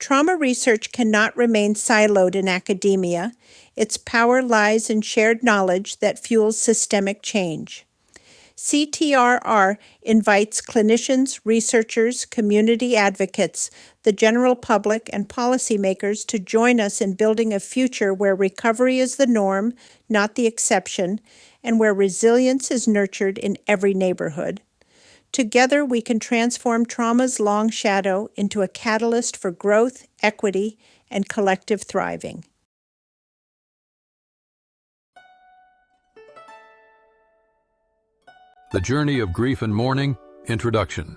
Trauma research cannot remain siloed in academia. Its power lies in shared knowledge that fuels systemic change. CTRR invites clinicians, researchers, community advocates, the general public, and policymakers to join us in building a future where recovery is the norm, not the exception, and where resilience is nurtured in every neighborhood. Together, we can transform trauma's long shadow into a catalyst for growth, equity, and collective thriving. The Journey of Grief and Mourning, Introduction.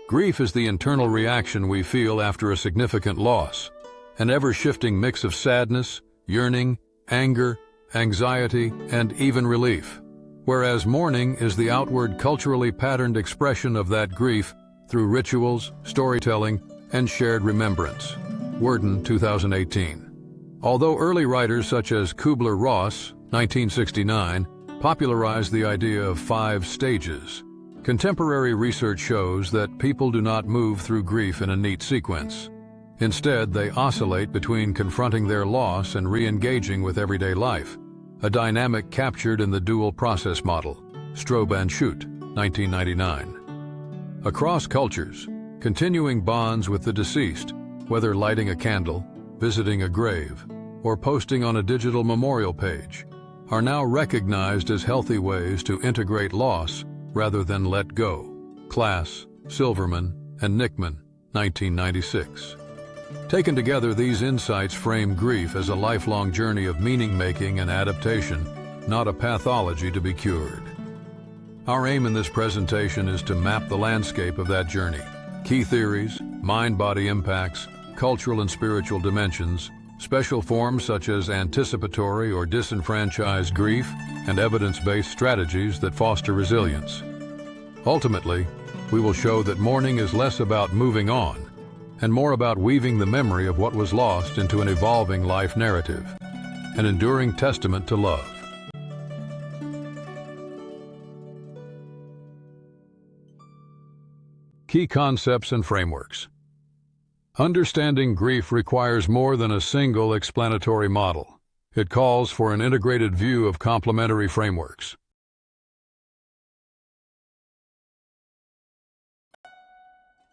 Grief is the internal reaction we feel after a significant loss, an ever-shifting mix of sadness, yearning, anger, anxiety, and even relief. Whereas mourning is the outward, culturally patterned expression of that grief through rituals, storytelling, and shared remembrance. Worden, 2018. Although early writers such as Kubler-Ross, 1969, popularized the idea of 5 stages, contemporary research shows that people do not move through grief in a neat sequence. Instead, they oscillate between confronting their loss and re-engaging with everyday life, a dynamic captured in the dual process model, Strobe and Schutt, 1999. Across cultures, continuing bonds with the deceased, whether lighting a candle, visiting a grave, or posting on a digital memorial page, are now recognized as healthy ways to integrate loss rather than let go. Klass, Silverman, and Nickman, 1996. Taken together, these insights frame grief as a lifelong journey of meaning-making and adaptation, not a pathology to be cured. Our aim in this presentation is to map the landscape of that journey. Key theories, mind-body impacts, cultural and spiritual dimensions, special forms such as anticipatory or disenfranchised grief, and evidence-based strategies that foster resilience. Ultimately, we will show that mourning is less about moving on and more about weaving the memory of what was lost into an evolving life narrative, an enduring testament to love. Key concepts and frameworks. Understanding grief requires more than a single explanatory model. It calls for an integrated view of complementary frameworks.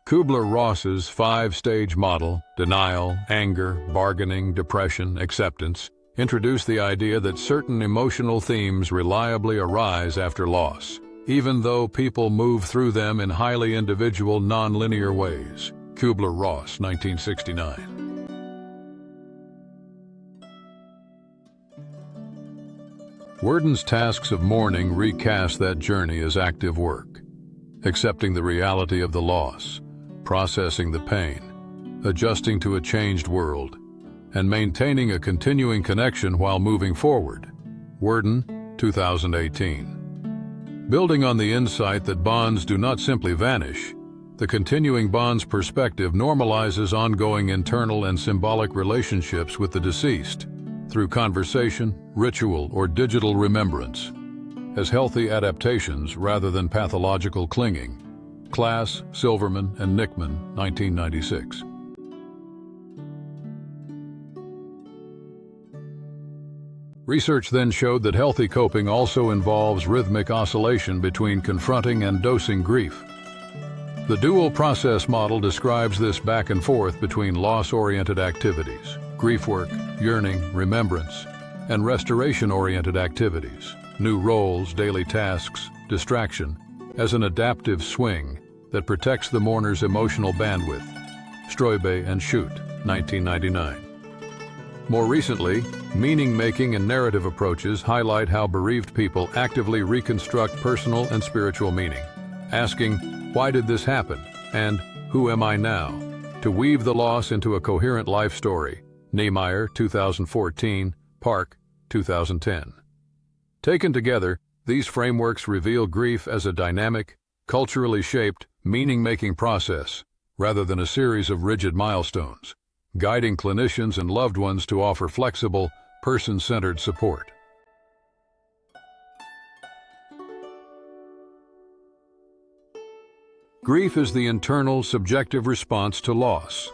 Kubler-Ross's 5-stage model, denial, anger, bargaining, depression, acceptance, introduced the idea that certain emotional themes reliably arise after loss, even though people move through them in highly individual, non-linear ways. Kubler-Ross, 1969. Worden's tasks of mourning recast that journey as active work, accepting the reality of the loss, processing the pain, adjusting to a changed world, and maintaining a continuing connection while moving forward. Worden, 2018. Building on the insight that bonds do not simply vanish, the continuing bonds perspective normalizes ongoing internal and symbolic relationships with the deceased through conversation, ritual, or digital remembrance as healthy adaptations rather than pathological clinging. Klass, Silverman, and Nickman, 1996. Research then showed that healthy coping also involves rhythmic oscillation between confronting and dosing grief. The dual process model describes this back and forth between loss-oriented activities, grief work, yearning, remembrance, and restoration-oriented activities, new roles, daily tasks, distraction, as an adaptive swing that protects the mourner's emotional bandwidth. Strobe and Schutt, 1999. More recently, meaning-making and narrative approaches highlight how bereaved people actively reconstruct personal and spiritual meaning, asking, "Why did this happen?" and "Who am I now?" to weave the loss into a coherent life story. Niemeyer, 2014, Park, 2010. Taken together, these frameworks reveal grief as a dynamic, culturally shaped, meaning-making process, rather than a series of rigid milestones, guiding clinicians and loved ones to offer flexible, person-centered support. Grief is the internal, subjective response to loss.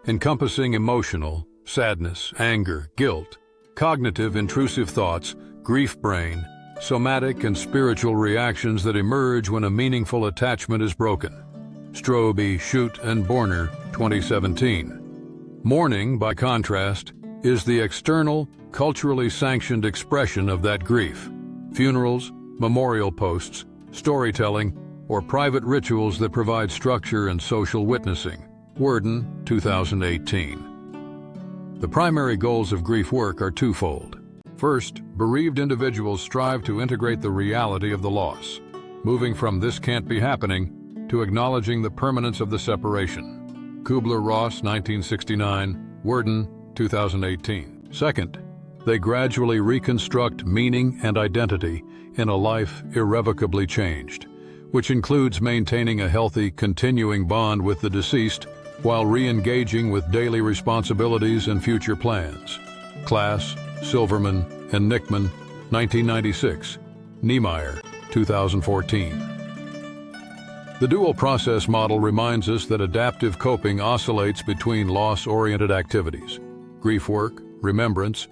encompassing emotional, sadness, anger, guilt, cognitive intrusive thoughts, grief brain, somatic and spiritual reactions that emerge when a meaningful attachment is broken. Strobe, Schutt, and Borner, 2017. Mourning, by contrast, is the external, culturally sanctioned expression of that grief. Funerals, memorial posts, storytelling, or private rituals that provide structure and social witnessing. Worden, 2018. The primary goals of grief work are twofold. First, bereaved individuals strive to integrate the reality of the loss, moving from "this can't be happening" to acknowledging the permanence of the separation. Kubler-Ross, 1969, Worden, 2018. Second, they gradually reconstruct meaning and identity in a life irrevocably changed, which includes maintaining a healthy, continuing bond with the deceased while re-engaging with daily responsibilities and future plans. Class, Silverman, and Nickman, 1996. Niemeyer, 2014. The dual process model reminds us that adaptive coping oscillates between loss-oriented activities, grief work, remembrance,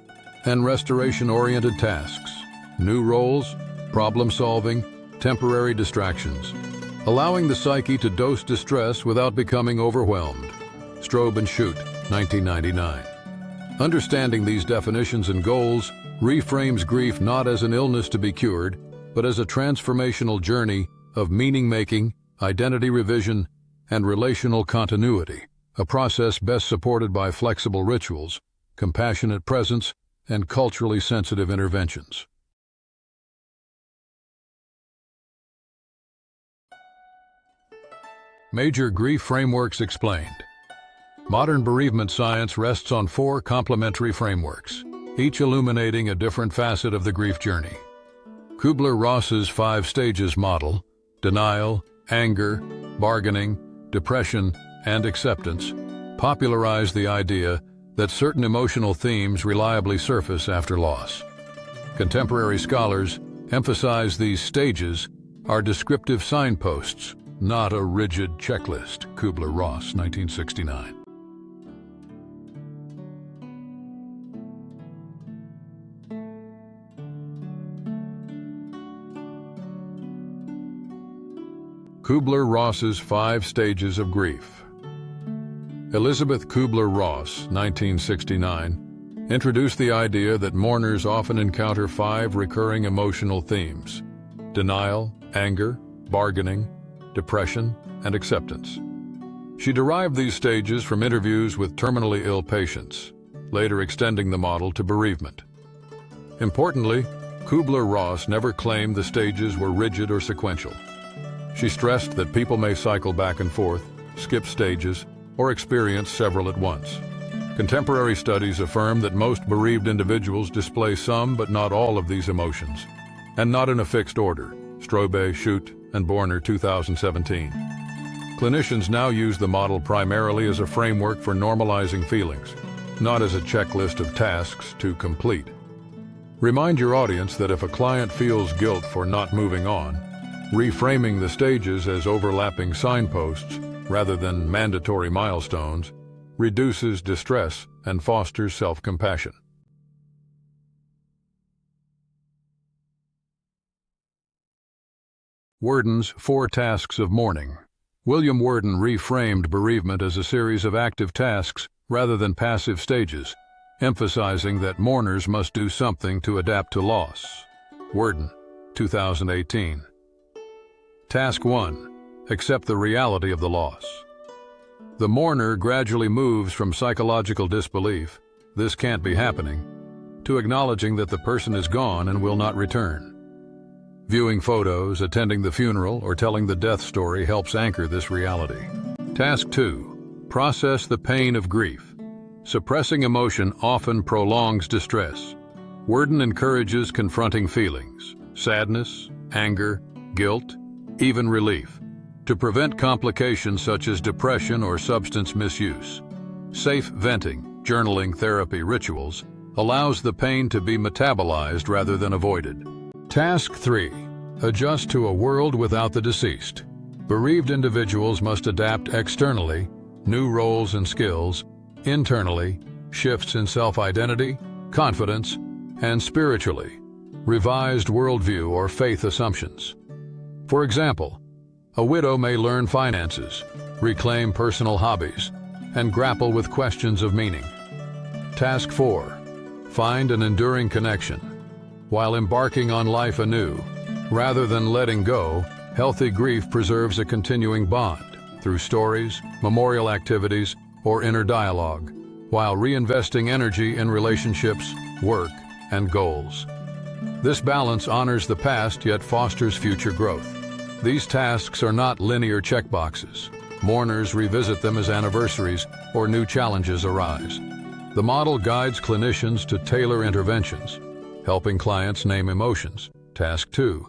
and restoration-oriented tasks, new roles, problem-solving, temporary distractions, allowing the psyche to dose distress without becoming overwhelmed. Strobe and Schutt, 1999. Understanding these definitions and goals reframes grief not as an illness to be cured, but as a transformational journey of meaning-making, identity revision, and relational continuity, a process best supported by flexible rituals, compassionate presence, and culturally sensitive interventions. Major grief frameworks explained. Modern bereavement science rests on 4 complementary frameworks, each illuminating a different facet of the grief journey. Kubler-Ross's 5 stages model, denial, anger, bargaining, depression, and acceptance, popularized the idea that certain emotional themes reliably surface after loss. Contemporary scholars emphasize these stages are descriptive signposts, not a rigid checklist. Kubler-Ross, 1969. Kubler-Ross's 5 stages of grief. Elizabeth Kubler-Ross, 1969, introduced the idea that mourners often encounter 5 recurring emotional themes: denial, anger, bargaining, depression, and acceptance. She derived these stages from interviews with terminally ill patients, later extending the model to bereavement. Importantly, Kubler-Ross never claimed the stages were rigid or sequential. She stressed that people may cycle back and forth, skip stages, or experience several at once. Contemporary studies affirm that most bereaved individuals display some but not all of these emotions, and not in a fixed order. Strobe, Schutt, and Borner, 2017. Clinicians now use the model primarily as a framework for normalizing feelings, not as a checklist of tasks to complete. Remind your audience that if a client feels guilt for not moving on, reframing the stages as overlapping signposts rather than mandatory milestones reduces distress and fosters self-compassion. Worden's 4 tasks of mourning. William Worden reframed bereavement as a series of active tasks rather than passive stages, emphasizing that mourners must do something to adapt to loss. Worden, 2018. Task 1. Accept the reality of the loss. The mourner gradually moves from psychological disbelief, "this can't be happening," to acknowledging that the person is gone and will not return. Viewing photos, attending the funeral, or telling the death story helps anchor this reality. Task 2. Process the pain of grief. Suppressing emotion often prolongs distress. Worden encourages confronting feelings, sadness, anger, guilt, even relief, to prevent complications such as depression or substance misuse. Safe venting, journaling, therapy, rituals allows the pain to be metabolized rather than avoided. Task 3. Adjust to a world without the deceased. Bereaved individuals must adapt externally, new roles and skills, Internally, shifts in self-identity, confidence, and spiritually, revised worldview or faith assumptions. For example, a widow may learn finances, reclaim personal hobbies, and grapple with questions of meaning. Task 4. Find an enduring connection. While embarking on life anew, rather than letting go, healthy grief preserves a continuing bond through stories, memorial activities, or inner dialogue, while reinvesting energy in relationships, work, and goals. This balance honors the past yet fosters future growth. These tasks are not linear checkboxes. Mourners revisit them as anniversaries or new challenges arise. The model guides clinicians to tailor interventions, helping clients name emotions, Task 2,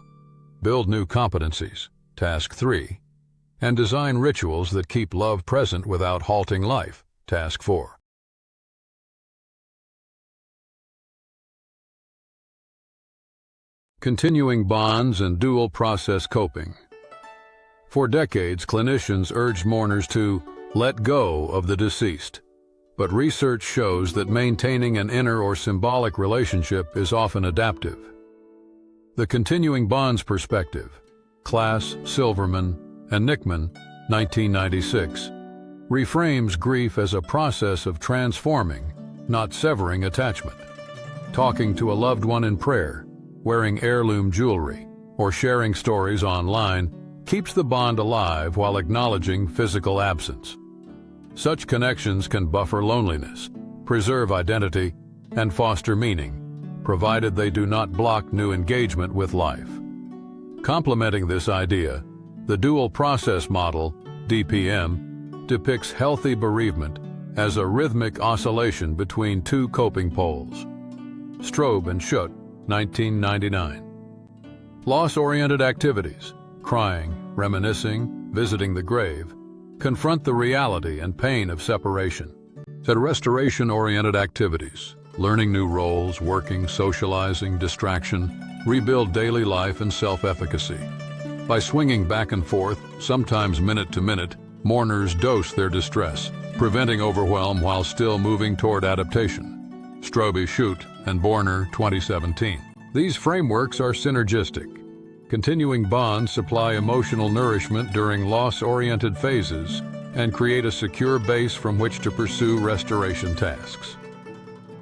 build new competencies, Task 3, and design rituals that keep love present without halting life, Task 4. Continuing bonds and dual process coping. For decades, clinicians urged mourners to let go of the deceased. But research shows that maintaining an inner or symbolic relationship is often adaptive. The Continuing Bonds Perspective, Class, Silverman, and Nickman, 1996, reframes grief as a process of transforming, not severing attachment. Talking to a loved one in prayer, wearing heirloom jewelry, or sharing stories online keeps the bond alive while acknowledging physical absence. Such connections can buffer loneliness, preserve identity, and foster meaning, provided they do not block new engagement with life. Complementing this idea, the dual process model, DPM, depicts healthy bereavement as a rhythmic oscillation between two coping poles. Strobe and Schutt, 1999. Loss-oriented activities, crying, reminiscing, visiting the grave, confront the reality and pain of separation. At restoration-oriented activities, learning new roles, working, socializing, distraction, rebuild daily life and self-efficacy. By swinging back and forth, sometimes minute to minute, mourners dose their distress, preventing overwhelm while still moving toward adaptation. Strobe, Schutt, and Borner, 2017. These frameworks are synergistic. Continuing bonds supply emotional nourishment during loss-oriented phases and create a secure base from which to pursue restoration tasks.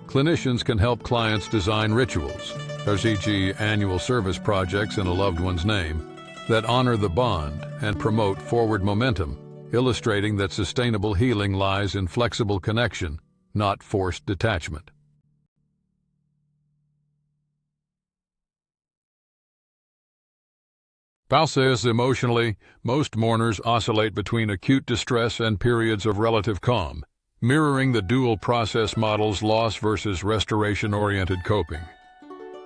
Clinicians can help clients design rituals, e.g. annual service projects in a loved one's name, that honor the bond and promote forward momentum, illustrating that sustainable healing lies in flexible connection, not forced detachment. Pal says emotionally, most mourners oscillate between acute distress and periods of relative calm, mirroring the dual process model's loss versus restoration-oriented coping.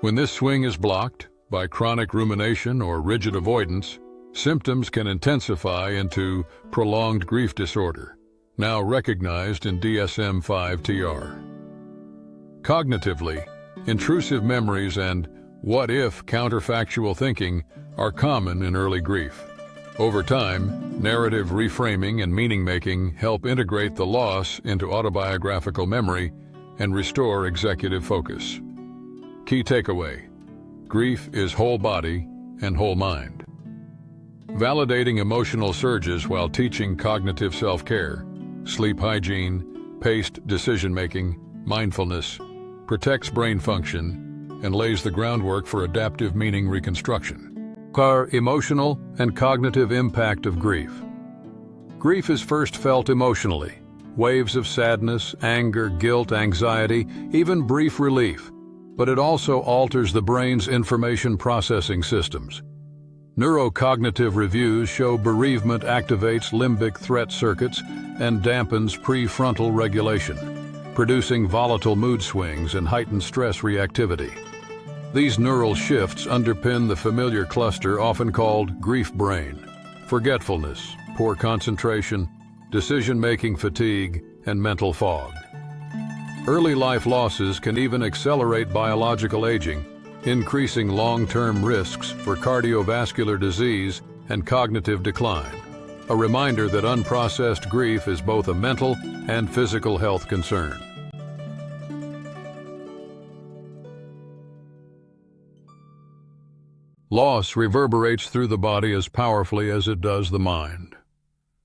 When this swing is blocked by chronic rumination or rigid avoidance, symptoms can intensify into prolonged grief disorder, now recognized in DSM-5-TR. Cognitively, intrusive memories and what-if counterfactual thinking are common in early grief. Over time, narrative reframing and meaning-making help integrate the loss into autobiographical memory and restore executive focus. Key takeaway: grief is whole body and whole mind. Validating emotional surges while teaching cognitive self-care, sleep hygiene, paced decision-making, mindfulness, protects brain function, and lays the groundwork for adaptive meaning reconstruction. Emotional and cognitive impact of grief. Grief is first felt emotionally. Waves of sadness, anger, guilt, anxiety, even brief relief. But it also alters the brain's information processing systems. Neurocognitive reviews show bereavement activates limbic threat circuits and dampens prefrontal regulation, producing volatile mood swings and heightened stress reactivity. These neural shifts underpin the familiar cluster often called grief brain: forgetfulness, poor concentration, decision-making fatigue, and mental fog. Early life losses can even accelerate biological aging, increasing long-term risks for cardiovascular disease and cognitive decline. A reminder that unprocessed grief is both a mental and physical health concern. Loss reverberates through the body as powerfully as it does the mind.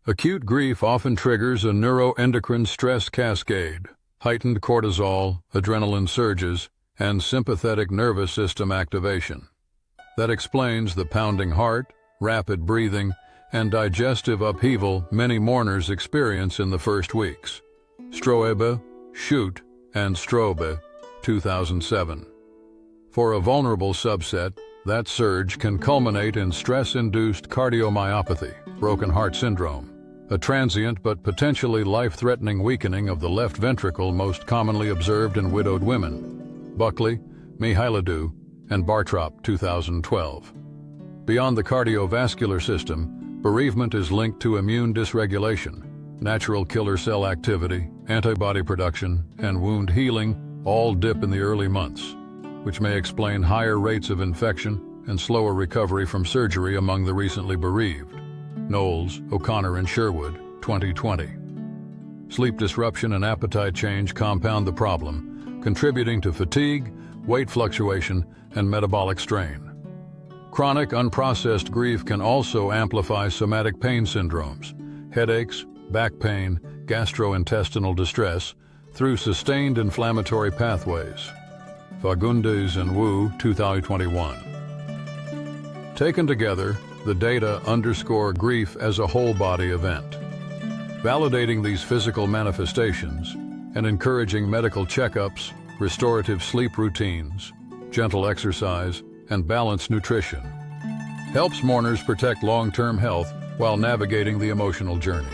Acute grief often triggers a neuroendocrine stress cascade, heightened cortisol, adrenaline surges, and sympathetic nervous system activation. That explains the pounding heart, rapid breathing, and digestive upheaval many mourners experience in the first weeks. Stroebe, Schutt, and Strobe, 2007. For a vulnerable subset, that surge can culminate in stress-induced cardiomyopathy, broken heart syndrome, a transient but potentially life-threatening weakening of the left ventricle most commonly observed in widowed women. Buckley, Mihailidou, and Bartrop, 2012. Beyond the cardiovascular system, bereavement is linked to immune dysregulation, natural killer cell activity, antibody production, and wound healing all dip in the early months, which may explain higher rates of infection and slower recovery from surgery among the recently bereaved. Knowles, O'Connor, and Sherwood, 2020. Sleep disruption and appetite change compound the problem, contributing to fatigue, weight fluctuation, and metabolic strain. Chronic, unprocessed grief can also amplify somatic pain syndromes, headaches, back pain, gastrointestinal distress, through sustained inflammatory pathways. Fagundes and Wu, 2021. Taken together, the data underscore grief as a whole-body event, validating these physical manifestations and encouraging medical checkups, restorative sleep routines, gentle exercise, and balanced nutrition. Helps mourners protect long-term health while navigating the emotional journey.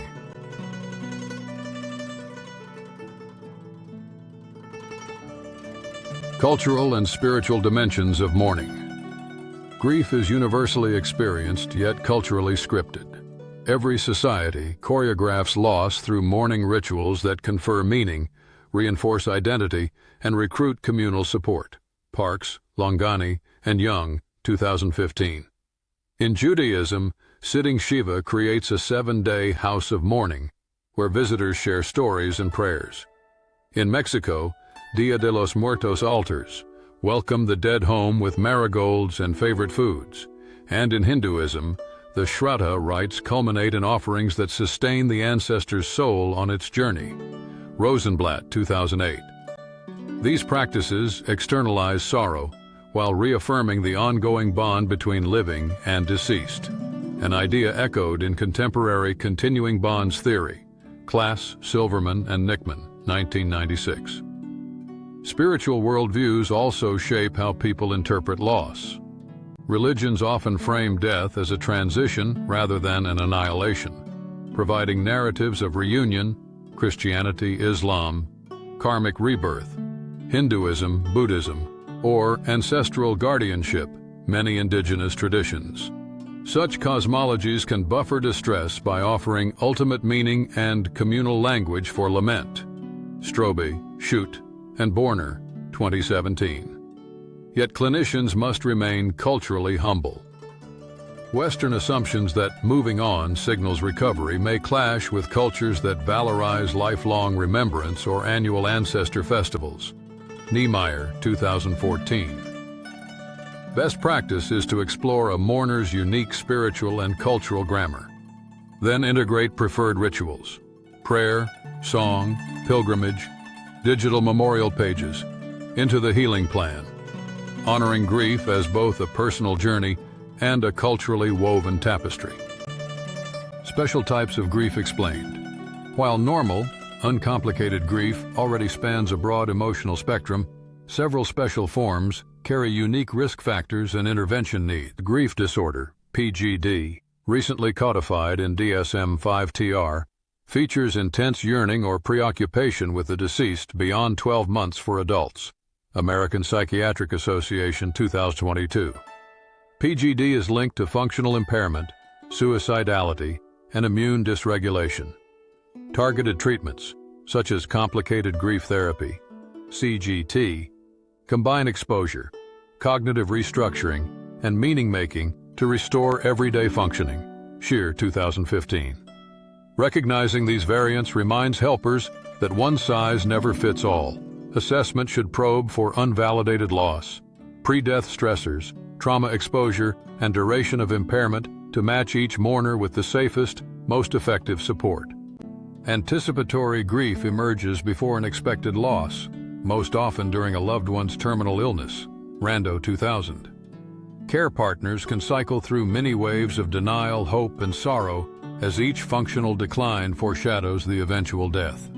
Cultural and spiritual dimensions of mourning. Grief is universally experienced, yet culturally scripted. Every society choreographs loss through mourning rituals that confer meaning, reinforce identity, and recruit communal support. Parks, Longani, and Young, 2015. In Judaism, sitting Shiva creates a 7-day house of mourning, where visitors share stories and prayers. In Mexico, Dia de los Muertos altars welcome the dead home with marigolds and favorite foods. And in Hinduism, the Shraddha rites culminate in offerings that sustain the ancestor's soul on its journey. Rosenblatt, 2008. These practices externalize sorrow while reaffirming the ongoing bond between living and deceased, an idea echoed in contemporary continuing bonds theory, Klass, Silverman, and Nickman, 1996. Spiritual worldviews also shape how people interpret loss. Religions often frame death as a transition rather than an annihilation, providing narratives of reunion, Christianity, Islam, karmic rebirth, Hinduism, Buddhism, or ancestral guardianship, many indigenous traditions. Such cosmologies can buffer distress by offering ultimate meaning and communal language for lament. Strobe, Schutt, and Borner, 2017. Yet clinicians must remain culturally humble. Western assumptions that moving on signals recovery may clash with cultures that valorize lifelong remembrance or annual ancestor festivals. Niemeyer, 2014. Best practice is to explore a mourner's unique spiritual and cultural grammar. Then integrate preferred rituals: prayer, song, pilgrimage, digital memorial pages, into the healing plan, honoring grief as both a personal journey and a culturally woven tapestry. Special types of grief explained. While normal, uncomplicated grief already spans a broad emotional spectrum, several special forms carry unique risk factors and intervention needs. Grief disorder, PGD, recently codified in DSM-5-TR, features intense yearning or preoccupation with the deceased beyond 12 months for adults. American Psychiatric Association, 2022. PGD is linked to functional impairment, suicidality, and immune dysregulation. Targeted treatments, such as complicated grief therapy, CGT, combine exposure, cognitive restructuring, and meaning-making to restore everyday functioning. Shear, 2015. Recognizing these variants reminds helpers that one size never fits all. Assessment should probe for unvalidated loss, pre-death stressors, trauma exposure, and duration of impairment to match each mourner with the safest, most effective support. Anticipatory grief emerges before an expected loss, most often during a loved one's terminal illness. Rando 2000. Care partners can cycle through many waves of denial, hope, and sorrow as each functional decline foreshadows the eventual death.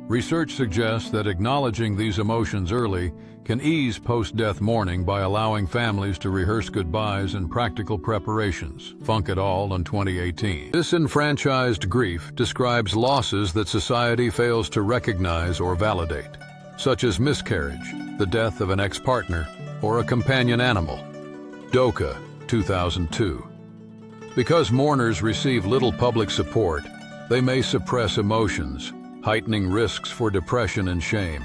Research suggests that acknowledging these emotions early can ease post-death mourning by allowing families to rehearse goodbyes and practical preparations. Funk et al. In 2018. Disenfranchised grief describes losses that society fails to recognize or validate, such as miscarriage, the death of an ex-partner, or a companion animal. Doka, 2002. Because mourners receive little public support, they may suppress emotions, heightening risks for depression and shame.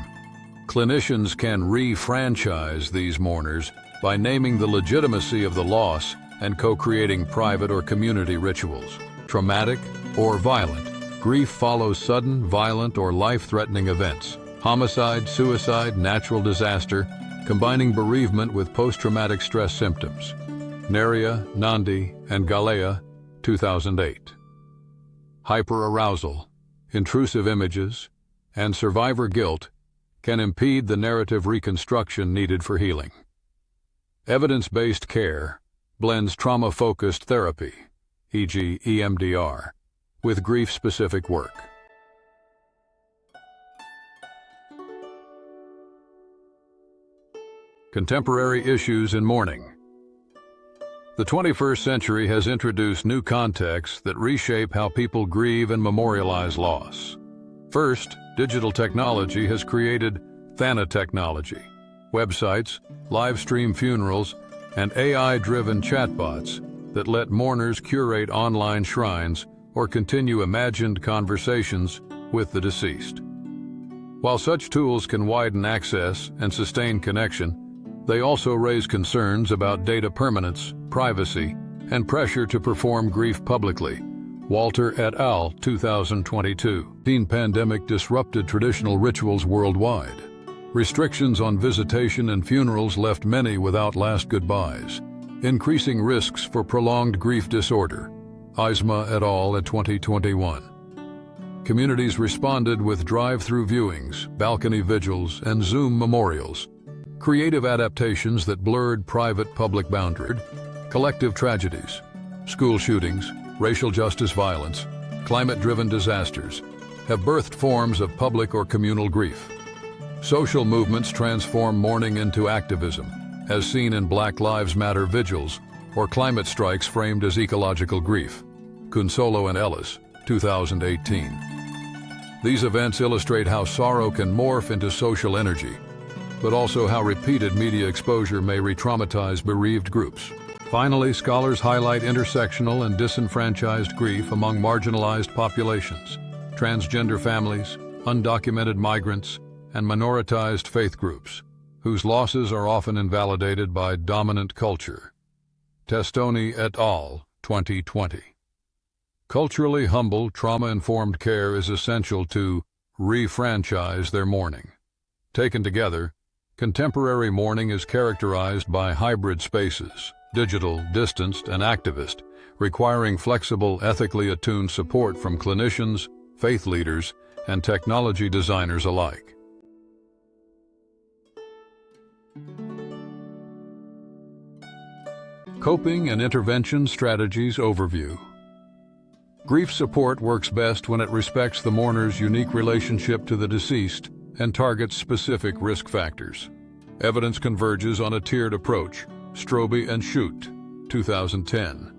Clinicians can re-franchise these mourners by naming the legitimacy of the loss and co-creating private or community rituals. Traumatic or violent, grief follows sudden, violent, or life-threatening events. Homicide, suicide, natural disaster, combining bereavement with post-traumatic stress symptoms. Neria, Nandi, and Galea, 2008. Hyperarousal, intrusive images, and survivor guilt can impede the narrative reconstruction needed for healing. Evidence-based care blends trauma-focused therapy, e.g. EMDR, with grief-specific work. Contemporary issues in mourning. The 21st century has introduced new contexts that reshape how people grieve and memorialize loss. First, digital technology has created thanatechnology, websites, live-stream funerals, and AI-driven chatbots that let mourners curate online shrines or continue imagined conversations with the deceased. While such tools can widen access and sustain connection, they also raise concerns about data permanence, privacy, and pressure to perform grief publicly. Walter et al., 2022. The pandemic disrupted traditional rituals worldwide. Restrictions on visitation and funerals left many without last goodbyes, increasing risks for prolonged grief disorder. Eisma et al. 2021. Communities responded with drive-through viewings, balcony vigils, and Zoom memorials. Creative adaptations that blurred private-public boundaries. Collective tragedies, school shootings, racial justice violence, climate-driven disasters have birthed forms of public or communal grief. Social movements transform mourning into activism, as seen in Black Lives Matter vigils or climate strikes framed as ecological grief. Consolo and Ellis, 2018. These events illustrate how sorrow can morph into social energy, but also how repeated media exposure may re-traumatize bereaved groups. Finally, scholars highlight intersectional and disenfranchised grief among marginalized populations, transgender families, undocumented migrants, and minoritized faith groups, whose losses are often invalidated by dominant culture. Testoni et al., 2020. Culturally humble, trauma-informed care is essential to re-franchise their mourning. Taken together, contemporary mourning is characterized by hybrid spaces, digital, distanced, and activist, requiring flexible, ethically attuned support from clinicians, faith leaders, and technology designers alike. Coping and Intervention Strategies Overview. Grief support works best when it respects the mourner's unique relationship to the deceased and targets specific risk factors. Evidence converges on a tiered approach. Strobe and Schutt, 2010.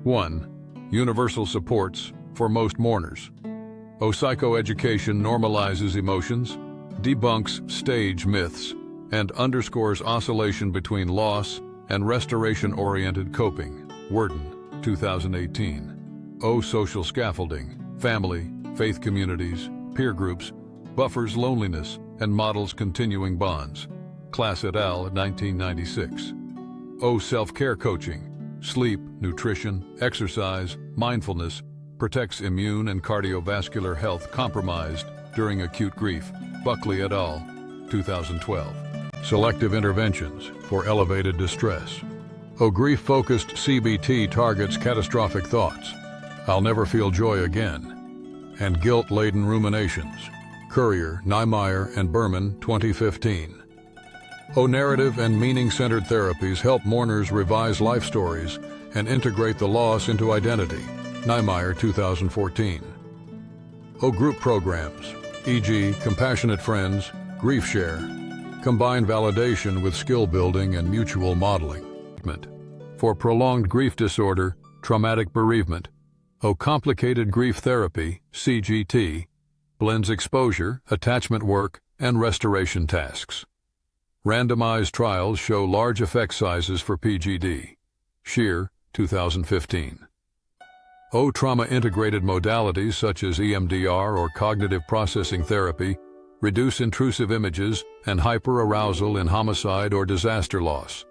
1. Universal supports for most mourners. Psychoeducation normalizes emotions, debunks stage myths, and underscores oscillation between loss and restoration-oriented coping. Worden, 2018. Social scaffolding, family, faith communities, peer groups, buffers loneliness, and models continuing bonds. Class et al. 1996. Self-care coaching, sleep, nutrition, exercise, mindfulness, protects immune and cardiovascular health compromised during acute grief. Buckley et al., 2012. Selective interventions for elevated distress. Grief-focused CBT targets catastrophic thoughts. I'll never feel joy again. And guilt-laden ruminations. Currier, Niemeyer, and Berman, 2015. Narrative and meaning-centered therapies help mourners revise life stories and integrate the loss into identity. Niemeyer, 2014. Group programs, e.g., Compassionate Friends, Grief Share, combine validation with skill building and mutual modeling. For prolonged grief disorder, traumatic bereavement, complicated grief therapy, CGT, blends exposure, attachment work, and restoration tasks. Randomized trials show large effect sizes for PGD. Shear, 2015. Trauma-integrated modalities such as EMDR or cognitive processing therapy reduce intrusive images and hyperarousal in homicide or disaster loss.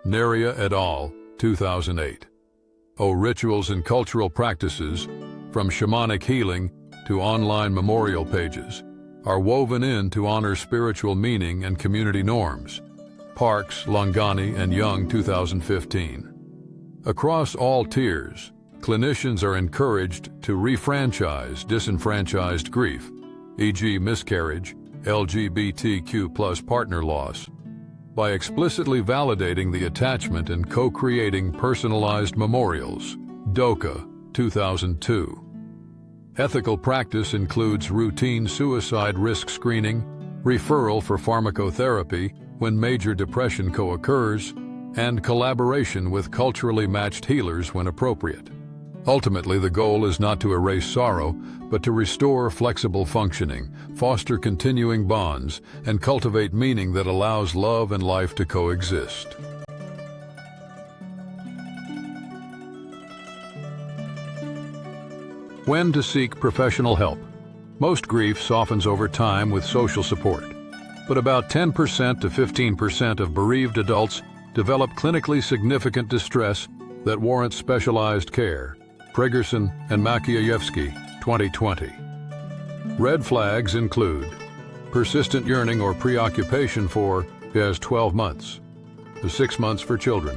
Neria et al., 2008. Rituals and cultural practices, from shamanic healing to online memorial pages, are woven in to honor spiritual meaning and community norms. Parks, Longani, and Young, 2015. Across all tiers, clinicians are encouraged to refranchise disenfranchised grief, e.g. miscarriage, LGBTQ+ partner loss, by explicitly validating the attachment and co-creating personalized memorials. Doka, 2002. Ethical practice includes routine suicide risk screening, referral for pharmacotherapy when major depression co-occurs, and collaboration with culturally matched healers when appropriate. Ultimately, the goal is not to erase sorrow, but to restore flexible functioning, foster continuing bonds, and cultivate meaning that allows love and life to coexist. When to seek professional help. Most grief softens over time with social support, but about 10% to 15% of bereaved adults develop clinically significant distress that warrants specialized care. Pregerson and Makievsky, 2020. Red flags include persistent yearning or preoccupation for as 12 months, the 6 months for children,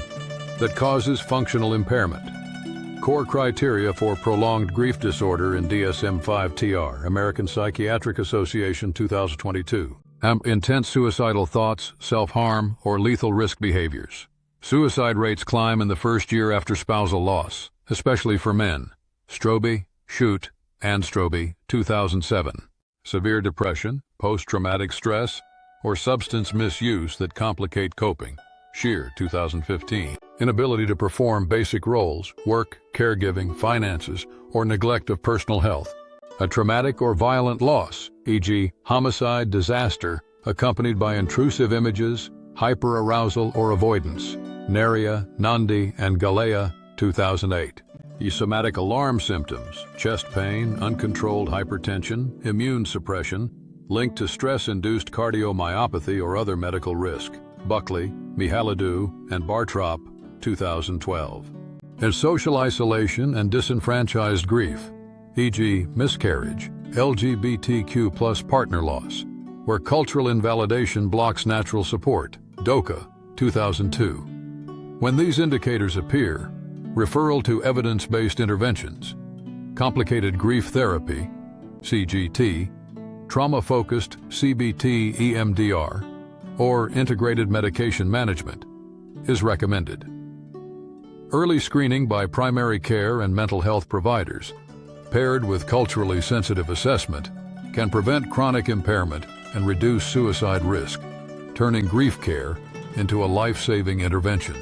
that causes functional impairment. Core criteria for prolonged grief disorder in DSM-5-TR, American Psychiatric Association, 2022. Intense suicidal thoughts, self-harm, or lethal risk behaviors. Suicide rates climb in the first year after spousal loss, especially for men. Strobe, Schutt, and Strobe, 2007. Severe depression, post-traumatic stress, or substance misuse that complicate coping. Shear, 2015. Inability to perform basic roles, work, caregiving, finances, or neglect of personal health. A traumatic or violent loss, e.g., homicide, disaster, accompanied by intrusive images, hyperarousal, or avoidance. Neria, Nandi, and Galea, 2008. Somatic alarm symptoms, chest pain, uncontrolled hypertension, immune suppression, linked to stress-induced cardiomyopathy or other medical risk. Buckley, Mihailidou, and Bartrop, 2012. Social isolation and disenfranchised grief, e.g. miscarriage, LGBTQ+ partner loss, where cultural invalidation blocks natural support. Doka, 2002. When these indicators appear, referral to evidence-based interventions, complicated grief therapy, CGT, trauma-focused CBT EMDR, or integrated medication management, is recommended. Early screening by primary care and mental health providers, paired with culturally sensitive assessment, can prevent chronic impairment and reduce suicide risk, turning grief care into a life-saving intervention.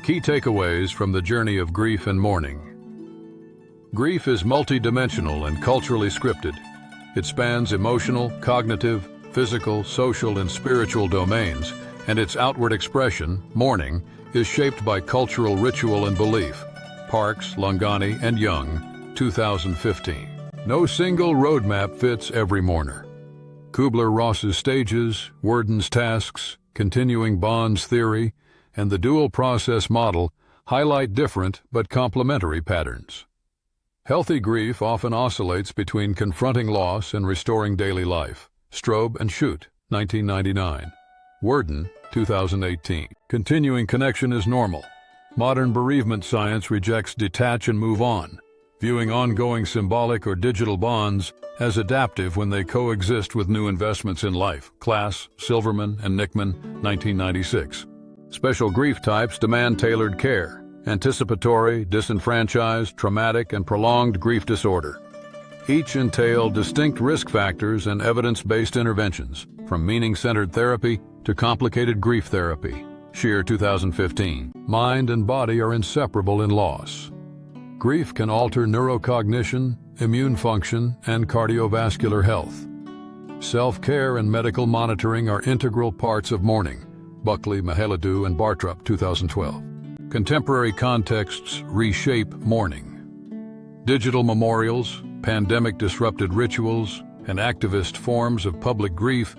Key takeaways from the journey of grief and mourning. Grief is multidimensional and culturally scripted. It spans emotional, cognitive, physical, social, and spiritual domains, and its outward expression, mourning, is shaped by cultural ritual and belief. Parks, Longani, and Young, 2015. No single roadmap fits every mourner. Kubler-Ross's stages, Worden's tasks, continuing bonds theory, and the dual process model highlight different but complementary patterns. Healthy grief often oscillates between confronting loss and restoring daily life. Strobe and Shute, 1999. Worden, 2018. Continuing connection is normal. Modern bereavement science rejects detach and move on, viewing ongoing symbolic or digital bonds as adaptive when they coexist with new investments in life. Class, Silverman and Nickman, 1996. Special grief types demand tailored care: anticipatory, disenfranchised, traumatic, and prolonged grief disorder. Each entail distinct risk factors and evidence-based interventions, from meaning-centered therapy to complicated grief therapy. Shear, 2015. Mind and body are inseparable in loss. Grief can alter neurocognition, immune function, and cardiovascular health. Self-care and medical monitoring are integral parts of mourning. Buckley, Mihailidou, and Bartrup, 2012. Contemporary contexts reshape mourning. Digital memorials, pandemic-disrupted rituals, and activist forms of public grief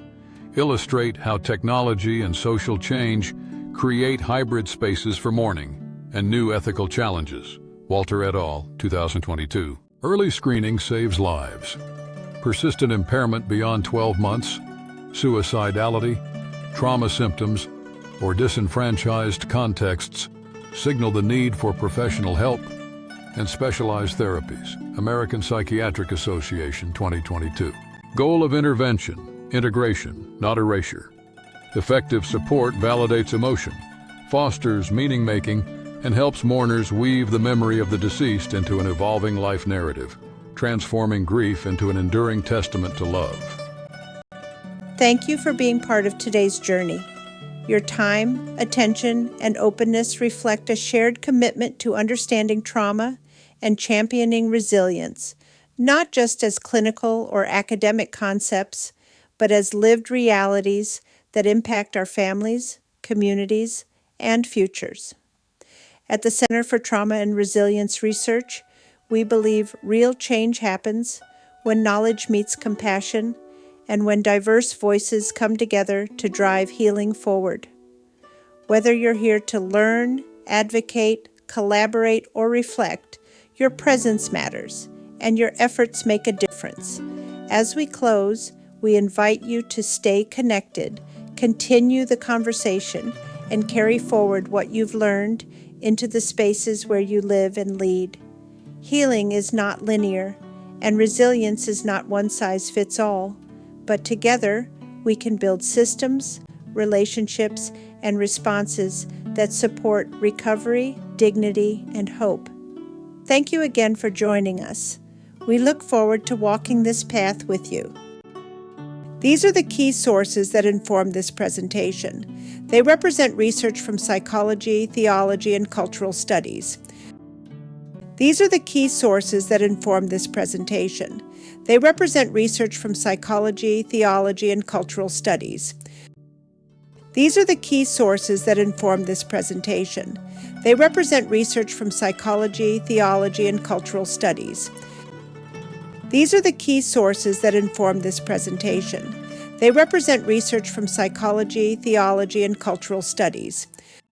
illustrate how technology and social change create hybrid spaces for mourning and new ethical challenges. Walter et al., 2022. Early screening saves lives. Persistent impairment beyond 12 months, suicidality, trauma symptoms, or disenfranchised contexts signal the need for professional help and specialized therapies. American Psychiatric Association, 2022. Goal of intervention: integration, not erasure. Effective support validates emotion, fosters meaning-making, and helps mourners weave the memory of the deceased into an evolving life narrative, transforming grief into an enduring testament to love. Thank you for being part of today's journey. Your time, attention, and openness reflect a shared commitment to understanding trauma and championing resilience, not just as clinical or academic concepts, but as lived realities that impact our families, communities, and futures. At the Center for Trauma and Resilience Research, we believe real change happens when knowledge meets compassion and when diverse voices come together to drive healing forward. Whether you're here to learn, advocate, collaborate, or reflect, your presence matters, and your efforts make a difference. As we close, we invite you to stay connected, continue the conversation, and carry forward what you've learned into the spaces where you live and lead. Healing is not linear, and resilience is not one size fits all, but together we can build systems, relationships, and responses that support recovery, dignity, and hope. Thank you again for joining us. We look forward to walking this path with you. These are the key sources that inform this presentation. They represent research from psychology, theology, and cultural studies. These are the key sources that inform this presentation. They represent research from psychology, theology, and cultural studies. These are the key sources that inform this presentation. They represent research from psychology, theology, and cultural studies. These are the key sources that inform this presentation. They represent research from psychology, theology, and cultural studies.